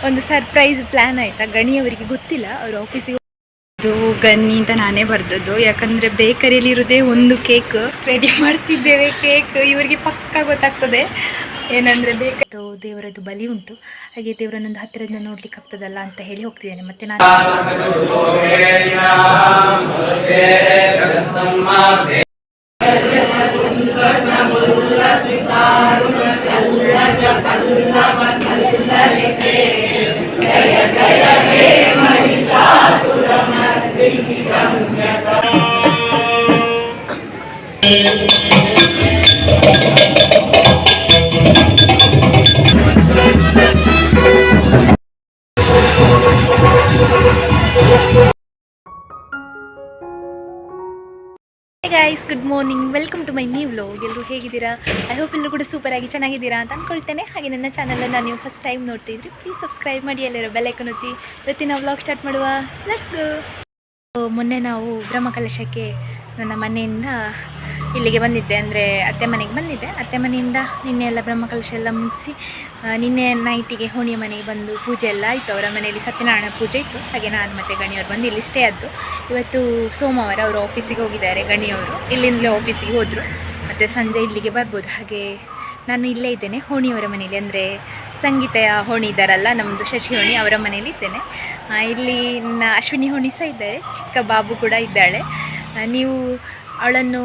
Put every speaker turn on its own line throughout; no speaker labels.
ಒಂದು surprise plan ಆಯಿತಾ. ಗಣಿಯವರಿಗೆ ಗೊತ್ತಿಲ್ಲ, ಅವ್ರ ಆಫೀಸಿಗೆ ಇದು ಗನ್ನಿ ಅಂತ ನಾನೇ ಬರೆದದ್ದು. ಯಾಕಂದರೆ ಬೇಕರಿಯಲ್ಲಿ ಇರೋದೇ ಒಂದು ಕೇಕ್ ರೆಡಿ ಮಾಡ್ತಿದ್ದೇವೆ. ಕೇಕ್ ಇವರಿಗೆ ಪಕ್ಕ ಗೊತ್ತಾಗ್ತದೆ ಏನಂದರೆ ಬೇಕಾಯ್ತು. ದೇವರದ್ದು ಬಲಿ ಉಂಟು, ಹಾಗೆ ದೇವರನ್ನೊಂದು ಹತ್ತಿರದಿಂದ ನೋಡ್ಲಿಕ್ಕೆ ಆಗ್ತದಲ್ಲ ಅಂತ ಹೇಳಿ ಹೋಗ್ತಿದ್ದೇನೆ. ಮತ್ತೆ ನಾನು guys, good morning, welcome to my new vlog. ಎಲ್ಲರೂ ಹೇಗಿದ್ದೀರಾ? ಐ ಹೋಪ್ ಎಲ್ಲರೂ ಕೂಡ ಸೂಪರಾಗಿ ಚೆನ್ನಾಗಿದ್ದೀರಾ ಅಂತ ಅಂದ್ಕೊಳ್ತೇನೆ. ಹಾಗೆ ನನ್ನ ಚಾನಲನ್ನು ನೀವು ಫಸ್ಟ್ ಟೈಮ್ ನೋಡ್ತಿದ್ರಿ, ಪ್ಲೀಸ್ ಸಬ್ಸ್ಕ್ರೈಬ್ ಮಾಡಿ, ಎಲ್ಲರೂ ಬೆಲ್ ಐಕಾನ್ ಒತ್ತಿ. ಇವತ್ತಿನ ವ್ಲಾಗ್ ಸ್ಟಾರ್ಟ್ ಮಾಡುವ, ಲೆಟ್ಸ್ ಗೋ. ಮೊನ್ನೆ ನಾವು ಬ್ರಹ್ಮಕಲಶಕ್ಕೆ ನನ್ನ ಮನೆಯಿಂದ ಇಲ್ಲಿಗೆ ಬಂದಿದ್ದೆ, ಅಂದರೆ ಅತ್ತೆ ಮನೆಗೆ ಬಂದಿದ್ದೆ. ಅತ್ತೆ ಮನೆಯಿಂದ ನಿನ್ನೆ ಎಲ್ಲ ಬ್ರಹ್ಮಕಲಶ ಎಲ್ಲ ಮುಗಿಸಿ ನಿನ್ನೆ ನೈಟಿಗೆ ಹೋಣಿಯ ಮನೆಗೆ ಬಂದು ಪೂಜೆ ಎಲ್ಲ ಆಯಿತು. ಅವರ ಮನೆಯಲ್ಲಿ ಸತ್ಯನಾರಾಯಣ ಪೂಜೆ ಇತ್ತು. ಹಾಗೆ ನಾನು ಮತ್ತು ಗಣಿಯವರು ಬಂದು ಇಲ್ಲಿ ಸ್ಟೇ ಆದ್ದು. ಇವತ್ತು ಸೋಮವಾರ ಅವರು ಆಫೀಸಿಗೆ ಹೋಗಿದ್ದಾರೆ. ಗಣಿಯವರು ಇಲ್ಲಿಂದಲೇ ಆಫೀಸಿಗೆ ಹೋದರು, ಮತ್ತು ಸಂಜೆ ಇಲ್ಲಿಗೆ ಬರ್ಬೋದು. ಹಾಗೆ ನಾನು ಇಲ್ಲೇ ಇದ್ದೇನೆ ಹೋಣಿಯವರ ಮನೆಯಲ್ಲಿ, ಅಂದರೆ ಸಂಗೀತೆಯ ಹೋಣಿ ಇದ್ದಾರಲ್ಲ, ನಮ್ಮದು ಶಶಿ ಹೋಣಿ, ಅವರ ಮನೇಲಿ ಇದ್ದೇನೆ. ಇಲ್ಲಿ ಅಶ್ವಿನಿ ಹೋಣಿ ಸಹ ಇದ್ದಾರೆ, ಚಿಕ್ಕ ಬಾಬು ಕೂಡ ಇದ್ದಾಳೆ. ನೀವು ಅವಳನ್ನು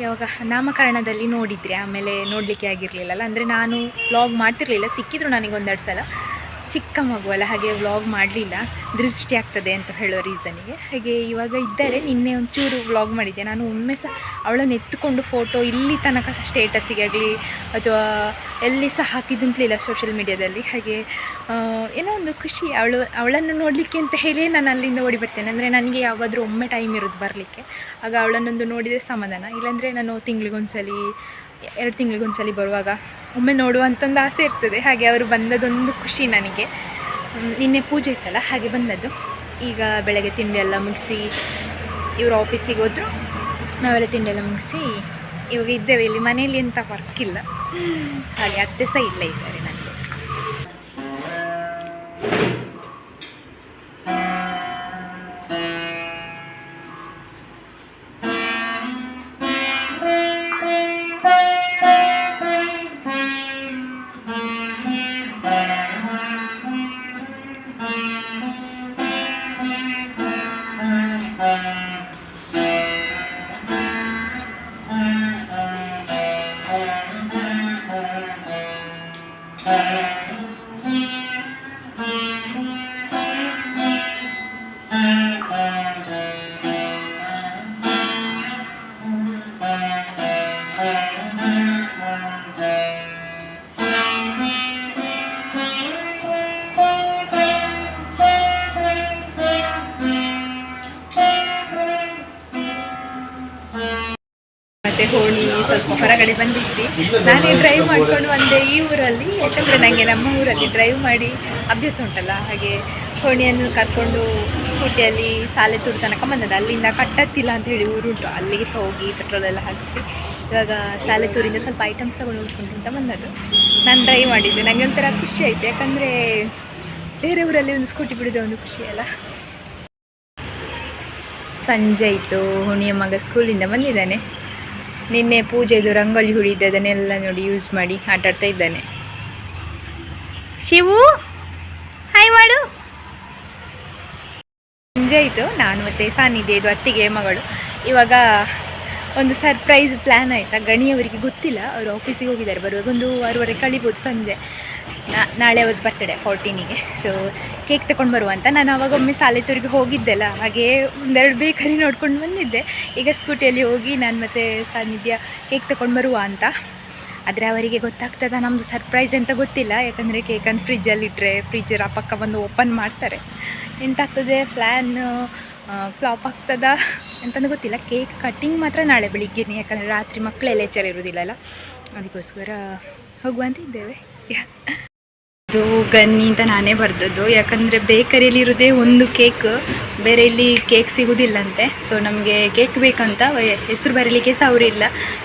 ಯಾವಾಗ ನಾಮಕರಣದಲ್ಲಿ ನೋಡಿದರೆ, ಆಮೇಲೆ ನೋಡಲಿಕ್ಕೆ ಆಗಿರಲಿಲ್ಲಲ್ಲ, ಅಂದರೆ ನಾನು ವ್ಲಾಗ್ ಮಾಡ್ತಿರಲಿಲ್ಲ, ಸಿಕ್ಕಿದ್ರು ನನಗೆ ಒಂದೆರಡು ಸಲ. ಚಿಕ್ಕ ಮಗು ಅಲ್ಲ, ಹಾಗೆ ವ್ಲಾಗ್ ಮಾಡಲಿಲ್ಲ, ದೃಷ್ಟಿ ಆಗ್ತದೆ ಅಂತ ಹೇಳೋ ರೀಸನಿಗೆ. ಹಾಗೆ ಇವಾಗ ಇದ್ದಾರೆ. ನಿನ್ನೆ ಒಂಚೂರು ವ್ಲಾಗ್ ಮಾಡಿದ್ದೆ ನಾನು. ಒಮ್ಮೆ ಸಹ ಅವಳನ್ನು ಎತ್ತುಕೊಂಡು ಫೋಟೋ ಇಲ್ಲಿ ತನಕ ಸಹ ಸ್ಟೇಟಸ್ಸಿಗೆ ಆಗಲಿ ಅಥವಾ ಎಲ್ಲಿ ಸಹ ಹಾಕಿದ್ದಂತಲಿಲ್ಲ ಸೋಷಿಯಲ್ ಮೀಡಿಯಾದಲ್ಲಿ. ಹಾಗೆ ಏನೋ ಒಂದು ಖುಷಿ, ಅವಳನ್ನು ನೋಡಲಿಕ್ಕೆ ಅಂತ ಹೇಳಿ ನಾನು ಅಲ್ಲಿಂದ ಓಡಿ ಬರ್ತೇನೆ. ಅಂದರೆ ನನಗೆ ಯಾವಾಗಾದರೂ ಒಮ್ಮೆ ಟೈಮ್ ಇರೋದು ಬರಲಿಕ್ಕೆ, ಆಗ ಅವಳನ್ನೊಂದು ನೋಡಿದರೆ ಸಮಾಧಾನ. ಇಲ್ಲಾಂದರೆ ನಾನು ತಿಂಗಳಿಗೊಂದ್ಸಲಿ 2 ತಿಂಗಳಿಗೊಂದ್ಸಲಿ ಬರುವಾಗ ಒಮ್ಮೆ ನೋಡುವಂಥದ್ದು ಆಸೆ ಇರ್ತದೆ. ಹಾಗೆ ಅವರು ಬಂದದೊಂದು ಖುಷಿ ನನಗೆ. ನಿನ್ನೆ ಪೂಜೆ ಇತ್ತಲ್ಲ, ಹಾಗೆ ಬಂದದ್ದು. ಈಗ ಬೆಳಗ್ಗೆ ತಿಂಡಿ ಎಲ್ಲ ಮುಗಿಸಿ ಇವರು ಆಫೀಸಿಗೆ ಹೋದರು, ನಾವೆಲ್ಲ ತಿಂಡಿ ಎಲ್ಲ ಮುಗಿಸಿ ಇವಾಗ ಇದ್ದೇವೆ ಇಲ್ಲಿ. ಮನೆಯಲ್ಲಿ ಎಂಥ ವರ್ಕ್ ಇಲ್ಲ, ಹಾಗೆ ಅತ್ತೆ ಸಹ ಇಲ್ಲೇ ಇದ್ದಾರೆ ನನಗೆ. ಮತ್ತು ಹೋಳಿ ಸ್ವಲ್ಪ ಹೊರಗಡೆ ಬಂದಿದ್ವಿ. ನಾನೇ ಡ್ರೈವ್ ಮಾಡ್ಕೊಂಡು ಬಂದೆ ಈ ಊರಲ್ಲಿ. ಯಾಕಂದರೆ ನನಗೆ ನಮ್ಮ ಊರಲ್ಲಿ ಡ್ರೈವ್ ಮಾಡಿ ಅಭ್ಯಾಸ ಉಂಟಲ್ಲ, ಹಾಗೆ ಹೋಣಿಯನ್ನು ಕರ್ಕೊಂಡು ಸ್ಕೂಟಿಯಲ್ಲಿ ಸಾಲೆತೂರು ತನಕ ಬಂದದ್ದು. ಅಲ್ಲಿಂದ ಕಟ್ಟತ್ತಿಲ್ಲ ಅಂತ ಹೇಳಿ ಊರುಂಟು, ಅಲ್ಲಿಗೆ ಸಹ ಹೋಗಿ ಪೆಟ್ರೋಲ್ ಎಲ್ಲ ಹಾಕಿಸಿ ಇವಾಗ ಸಾಲೆತೂರಿಂದ ಸ್ವಲ್ಪ ಐಟಮ್ಸ್ ತಗೊಂಡು ನೋಡ್ಕೊಂಡು ಅಂತ ಬಂದದ್ದು. ನಾನು ಡ್ರೈವ್ ಮಾಡಿದ್ದೆ, ನನಗೆ ಒಂಥರ ಖುಷಿ ಆಯಿತು. ಯಾಕಂದರೆ ಬೇರೆ ಊರಲ್ಲಿ ಒಂದು ಸ್ಕೂಟಿ ಬಿಡೋದೇ ಒಂದು ಖುಷಿ ಅಲ್ಲ. ಸಂಜೆ ಆಯಿತು, ಹುಣಿಯ ಮಗ ಸ್ಕೂಲಿಂದ ಬಂದಿದ್ದಾನೆ. ನಿನ್ನೆ ಪೂಜೆದು ರಂಗೋಲಿ ಹುಡಿದ್ದು ಅದನ್ನೆಲ್ಲ ನೋಡಿ ಯೂಸ್ ಮಾಡಿ ಆಟಾಡ್ತಾ ಇದ್ದಾನೆ. ಶಿವು ಹಾಯ್ ಮಾಡು. ಸಂಜೆ ಆಯಿತು, ನಾನು ಮತ್ತು ಸಾನಿದೆ, ಇದು ಅತ್ತಿಗೆ ಮಗಳು. ಇವಾಗ ಒಂದು ಸರ್ಪ್ರೈಸ್ ಪ್ಲ್ಯಾನ್ ಆಯಿತಾ. ಗಣಿಯವರಿಗೆ ಗೊತ್ತಿಲ್ಲ, ಅವರು ಆಫೀಸಿಗೆ ಹೋಗಿದ್ದಾರೆ. ಬರುವಾಗ ಒಂದು 6:30 ಕಳಿಬೋದು ಸಂಜೆ. ನಾಳೆ ಅವತ್ತು ಬರ್ತಡೆ 14ಗೆ. ಸೊ ಕೇಕ್ ತಗೊಂಡು ಬರುವ ಅಂತ. ನಾನು ಆವಾಗೊಮ್ಮೆ ಸಾಲೆತೂರಿಗೆ ಹೋಗಿದ್ದೆಲ್ಲ, ಹಾಗೆ ಒಂದೆರಡು ಬೇಕರಿ ನೋಡ್ಕೊಂಡು ಬಂದಿದ್ದೆ. ಈಗ ಸ್ಕೂಟಿಯಲ್ಲಿ ಹೋಗಿ ನಾನು ಮತ್ತು ಸಾನ್ನಿಧ್ಯ ಕೇಕ್ ತಗೊಂಡು ಬರುವ ಅಂತ. ಆದರೆ ಅವರಿಗೆ ಗೊತ್ತಾಗ್ತದ ನಮ್ಮದು ಸರ್ಪ್ರೈಸ್ ಅಂತ ಗೊತ್ತಿಲ್ಲ. ಯಾಕಂದರೆ ಕೇಕನ್ನು ಫ್ರಿಜ್ಜಲ್ಲಿಟ್ಟರೆ ಫ್ರಿಜ್ಜರ ಪಕ್ಕ ಬಂದು ಓಪನ್ ಮಾಡ್ತಾರೆ. ಎಂತಾಗ್ತದೆ ಪ್ಲ್ಯಾನ್ ಫ್ಲಾಪ್ ಆಗ್ತದ ಅಂತಂದು ಗೊತ್ತಿಲ್ಲ. ಕೇಕ್ ಕಟ್ಟಿಂಗ್ ಮಾತ್ರ ನಾಳೆ ಬೆಳಿಗ್ಗೆನೇ, ಯಾಕಂದರೆ ರಾತ್ರಿ ಮಕ್ಕಳೆಲ್ಲ ಎಚ್ಚರ ಇರೋದಿಲ್ಲಲ್ಲ, ಅದಕ್ಕೋಸ್ಕರ ಹೋಗುವ ಅಂತ ಇದ್ದೇವೆ. ಇದು ಗನ್ನಿ ಅಂತ ನಾನೇ ಬರೆದದ್ದು. ಯಾಕಂದರೆ ಬೇಕರಿಯಲ್ಲಿ ಇರೋದೇ ಒಂದು ಕೇಕ್, ಬೇರೆ ಇಲ್ಲಿ ಕೇಕ್ ಸಿಗೋದಿಲ್ಲಂತೆ. ಸೊ ನಮಗೆ ಕೇಕ್ ಬೇಕಂತ ಹೆಸರು ಬರೀಲಿಕ್ಕೆ ಸಹ ಅವರಿಲ್ಲ.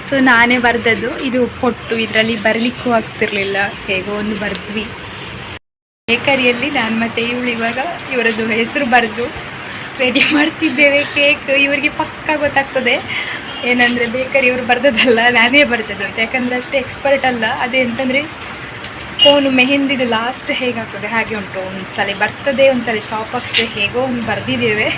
ಸೊ ನಾನೇ ಬರೆದದ್ದು. ಇದು ಪೊಟ್ಟು, ಇದರಲ್ಲಿ ಬರಲಿಕ್ಕೂ ಆಗ್ತಿರ್ಲಿಲ್ಲ, ಹೇಗೋ ಒಂದು ಬರೆದ್ವಿ. ಬೇಕರಿಯಲ್ಲಿ ನಾನು ಮತ್ತು ಇವಳು ಇವಾಗ ಇವರದ್ದು ಹೆಸರು ಬರೆದು ರೆಡಿ ಮಾಡ್ತಿದ್ದೇವೆ. ಕೇಕ್ ಇವರಿಗೆ ಪಕ್ಕ ಗೊತ್ತಾಗ್ತದೆ ಏನಂದರೆ ಬೇಕರಿಯವರು ಬರ್ದದಲ್ಲ ನಾನೇ ಬರ್ತದೆ ಅಂತ, ಯಾಕಂದರೆ ಅಷ್ಟೇ ಎಕ್ಸ್ಪರ್ಟ್ ಅಲ್ಲ. ಅದೇ ಅಂತಂದರೆ ಕೋನು ಮೆಹಂದಿದು ಲಾಸ್ಟ್ ಹೇಗಾಗ್ತದೆ ಹಾಗೆ ಉಂಟು. ಒಂದು ಸಲ ಬರ್ತದೆ, ಒಂದು ಸಲ ಸ್ಟಾಪ್ ಆಗ್ತದೆ, ಹೇಗೋ ಒಂದು ಬರೆದಿದ್ದೇವೆ.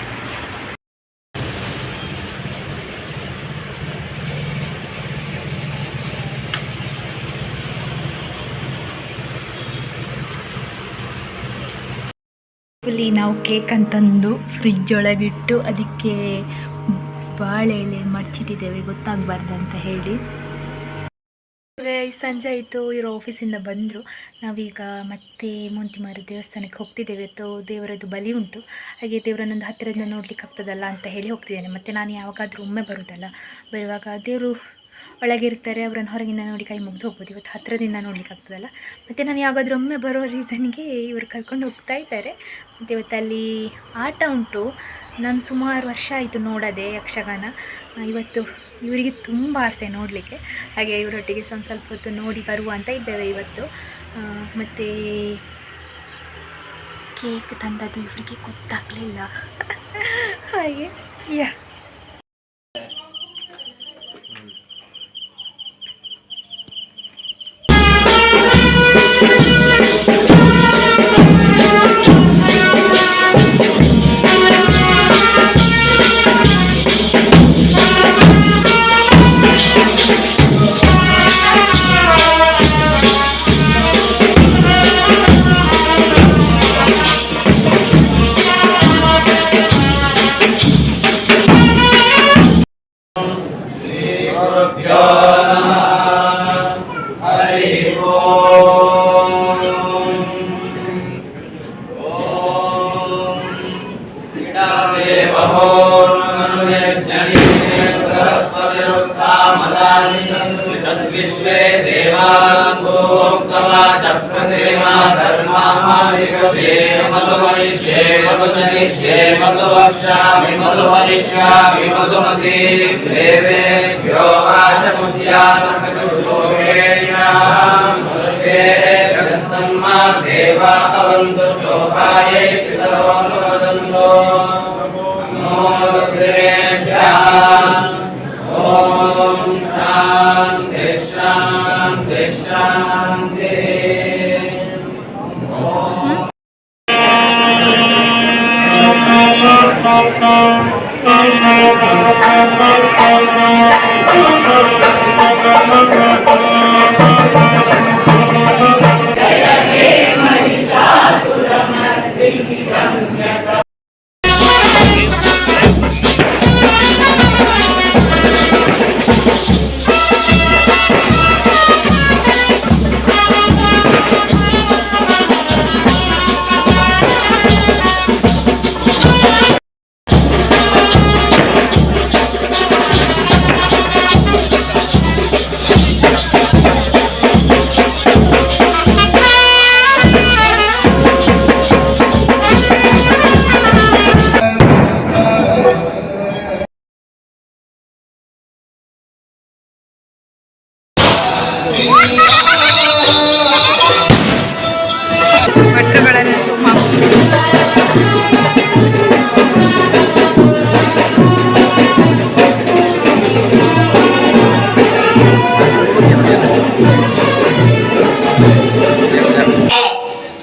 ಇಲ್ಲಿ ನಾವು ಕೇಕ್ ಅಂತಂದು ಫ್ರಿಜ್ ಒಳಗಿಟ್ಟು ಅದಕ್ಕೆ ಬಾಳೆ ಎಲೆ ಮಡ್ಚಿಟ್ಟಿದ್ದೇವೆ ಗೊತ್ತಾಗಬಾರ್ದು ಅಂತ ಹೇಳಿ. ಸಂಜೆ ಆಯಿತು, ಇರೋ ಆಫೀಸಿಂದ ಬಂದರು. ನಾವೀಗ ಮತ್ತೆ ಮೋಂತಿಮಾರ ದೇವಸ್ಥಾನಕ್ಕೆ ಹೋಗ್ತಿದ್ದೇವೆ. ದೇವರದ್ದು ಬಲಿ ಉಂಟು, ಹಾಗೆ ದೇವರನ್ನೊಂದು ಹತ್ತಿರದಿಂದ ನೋಡ್ಲಿಕ್ಕೆ ಆಗ್ತದಲ್ಲ ಅಂತ ಹೇಳಿ ಹೋಗ್ತಿದ್ದೇನೆ. ಮತ್ತು ನಾನು ಯಾವಾಗಾದರೂ ಒಮ್ಮೆ ಬರೋದಲ್ಲ, ಬರುವಾಗ ದೇವರು ಒಳಗಿರ್ತಾರೆ, ಅವರನ್ನು ಹೊರಗಿಂದ ನೋಡಿ ಕೈ ಮುಗಿದು ಹೋಗ್ಬೋದು. ಇವತ್ತು ಹತ್ತಿರದಿಂದ ನೋಡ್ಲಿಕ್ಕೆ ಆಗ್ತದಲ್ಲ, ಮತ್ತು ನಾನು ಯಾವಾಗಾದರೂ ಒಮ್ಮೆ ಬರೋ ರೀಸನ್ಗೆ ಇವರು ಕರ್ಕೊಂಡು ಹೋಗ್ತಾ ಇದ್ದಾರೆ. ಮತ್ತು ಇವತ್ತು ಅಲ್ಲಿ ಆಟ ಉಂಟು. ನಾನು ಸುಮಾರು ವರ್ಷ ಆಯಿತು ನೋಡೋದೆ ಯಕ್ಷಗಾನ. ಇವತ್ತು ಇವರಿಗೆ ತುಂಬ ಆಸೆ ನೋಡಲಿಕ್ಕೆ, ಹಾಗೆ ಇವರೊಟ್ಟಿಗೆ ಸ್ವಲ್ಪ ಹೊತ್ತು ನೋಡಿ ಬರುವ ಅಂತ ಇದ್ದೇವೆ ಇವತ್ತು. ಮತ್ತು ಕೇಕ್ ತಂದದ್ದು ಇವರಿಗೆ ಗೊತ್ತಾಗಲಿಲ್ಲ ಹಾಗೆ
विश्वे देवासोक्तवाच प्रतिमा धर्मामालिकसे मधुमनिष्ये मधुजनिष्ये मधुवक्ष्यामि मधुवरिष्यामि मधुमती देवेभ्यो वाचमुद्यासकशोभेण्याम् मनुष्ये जगत्सम्मा देवा अवन्तु शोभायै पितरोऽनुवदन्तो नमो रुद्रेभ्यः। ओम शांति शांति शांति।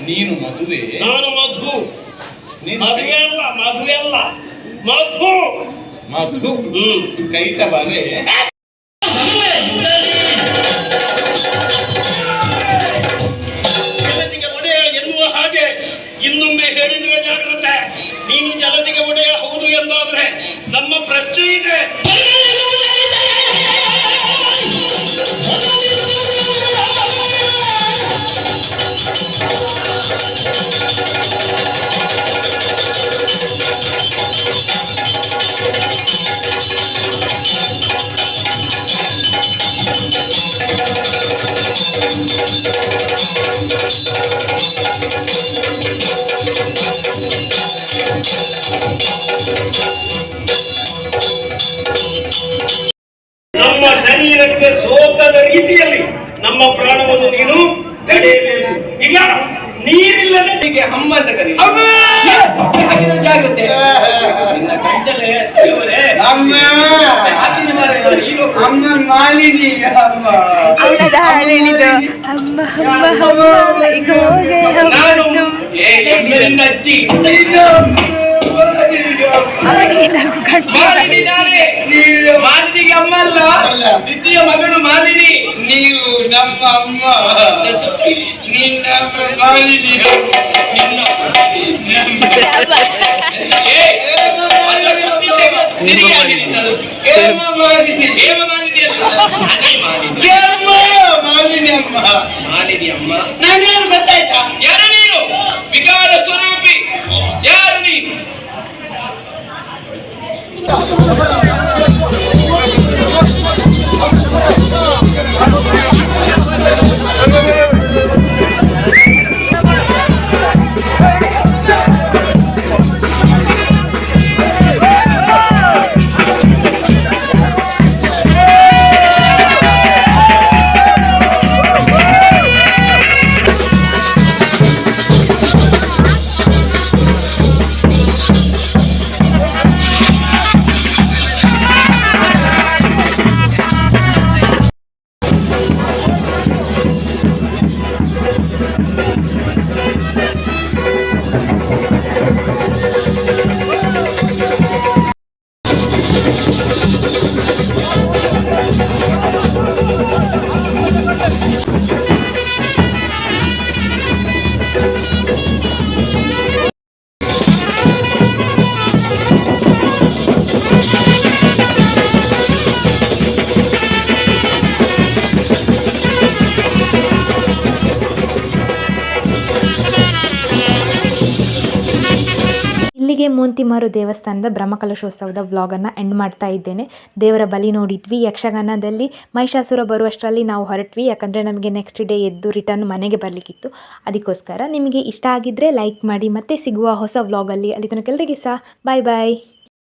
ನೀನು ಮದುವೆ,
ನಾನು ಮಧು. ಮದುವೆ ಅಲ್ಲ, ಮದುವೆ ಅಲ್ಲ, ಮಧು.
ಮಧು ಕೈತಬಾಲೆ
ಜಲದಿಗೆ ಒಡೆಯ ಎನ್ನುವ ಹಾಗೆ ಇನ್ನೊಮ್ಮೆ ಹೇಳಿದ್ರೆ ಜಾಗ್ರತೆ. ನೀನು ಜಲದಿಗೆ ಒಡೆಯ ಹೌದು ಎಂದಾದ್ರೆ ನಮ್ಮ ಪ್ರಶ್ನೆ ಇದೆ. ನಮ್ಮ ಶರೀರಕ್ಕೆ ಸೋಕದ ರೀತಿಯಲ್ಲಿ ನಮ್ಮ ಪ್ರಾಣವನ್ನು ನೀನು ತಡೆಯಬೇಕು. ಈಗ ನೀರಿಲ್ಲದೆ
ಹೀಗೆ ಅಮ್ಮ ಅಂತ ಕರಿ
ಅಮ್ಮ!
ಹಾಕಿದ್ರೆ ಜಾಗ್ರತೆ ನಿನ್ನ ಗಂಟಲೇ ದೇವರೇ
ಅಮ್ಮ!
ಹಾಕಿನ ಮಾರೆ ನಾನು ಈಗ
ಅಮ್ಮ ಮಾಲಿನಿ ಅಮ್ಮ
ಅವನದ ಹಾಡು ಹೇಳಿದ್ದು ಅಮ್ಮ ಅಮ್ಮ ಅಮ್ಮ ಈಗ ಹೋಗೆ
ನಾನು ಎಮ್ಮೆಯಿಂದ ಅಜ್ಜಿ ಮಾಲಿನಿ ನಾನೇ ಮಾಲಿನಿಗೆ ಅಮ್ಮ ಅಲ್ಲ ದ್ವಿತೀಯ ಮಗನು ಮಾಲಿನಿ
ನೀವು ನಮ್ಮ ಅಮ್ಮ ನಿನ್ನ ಮಾಲಿನಿ ಹೇಮ ಮಾಲಿನಿ
ಹೇಮ ಮಾಲಿನಿ ಅಲ್ಲ ನಾನೇ ಮಾಲಿನಿ
ಹೇಮ ಮಾಲಿನಿ ಅಮ್ಮ
ಮಾಲಿನಿ ಅಮ್ಮ
ನಾನು ಗೊತ್ತಾಯ್ತಾ
ಯಾರು ನೀನು ವಿಕಾರ ಸ್ವರೂಪಿ ಯಾರು ನೀನು
ಇಲ್ಲಿಗೆ ಮೋಂತಿಮಾರು ದೇವಸ್ಥಾನದ ಬ್ರಹ್ಮಕಲಶೋತ್ಸವದ ವ್ಲಾಗನ್ನು ಎಂಡ್ ಮಾಡ್ತಾ ಇದ್ದೇನೆ. ದೇವರ ಬಲಿ ನೋಡಿದ್ವಿ. ಯಕ್ಷಗಾನದಲ್ಲಿ ಮಹಿಷಾಸುರ ಬರುವಷ್ಟರಲ್ಲಿ ನಾವು ಹೊರಟ್ವಿ, ಯಾಕಂದರೆ ನಮಗೆ ನೆಕ್ಸ್ಟ್ ಡೇ ಎದ್ದು ರಿಟರ್ನ್ ಮನೆಗೆ ಬರಲಿಕ್ಕಿತ್ತು. ಅದಕ್ಕೋಸ್ಕರ ನಿಮಗೆ ಇಷ್ಟ ಆಗಿದ್ದರೆ ಲೈಕ್ ಮಾಡಿ, ಮತ್ತೆ ಸಿಗುವ ಹೊಸ ವ್ಲಾಗಲ್ಲಿ. ಅಲ್ಲಿ ತನಕ ಎಲ್ಲರಿಗೆ ಸಹ ಬಾಯ್ ಬಾಯ್.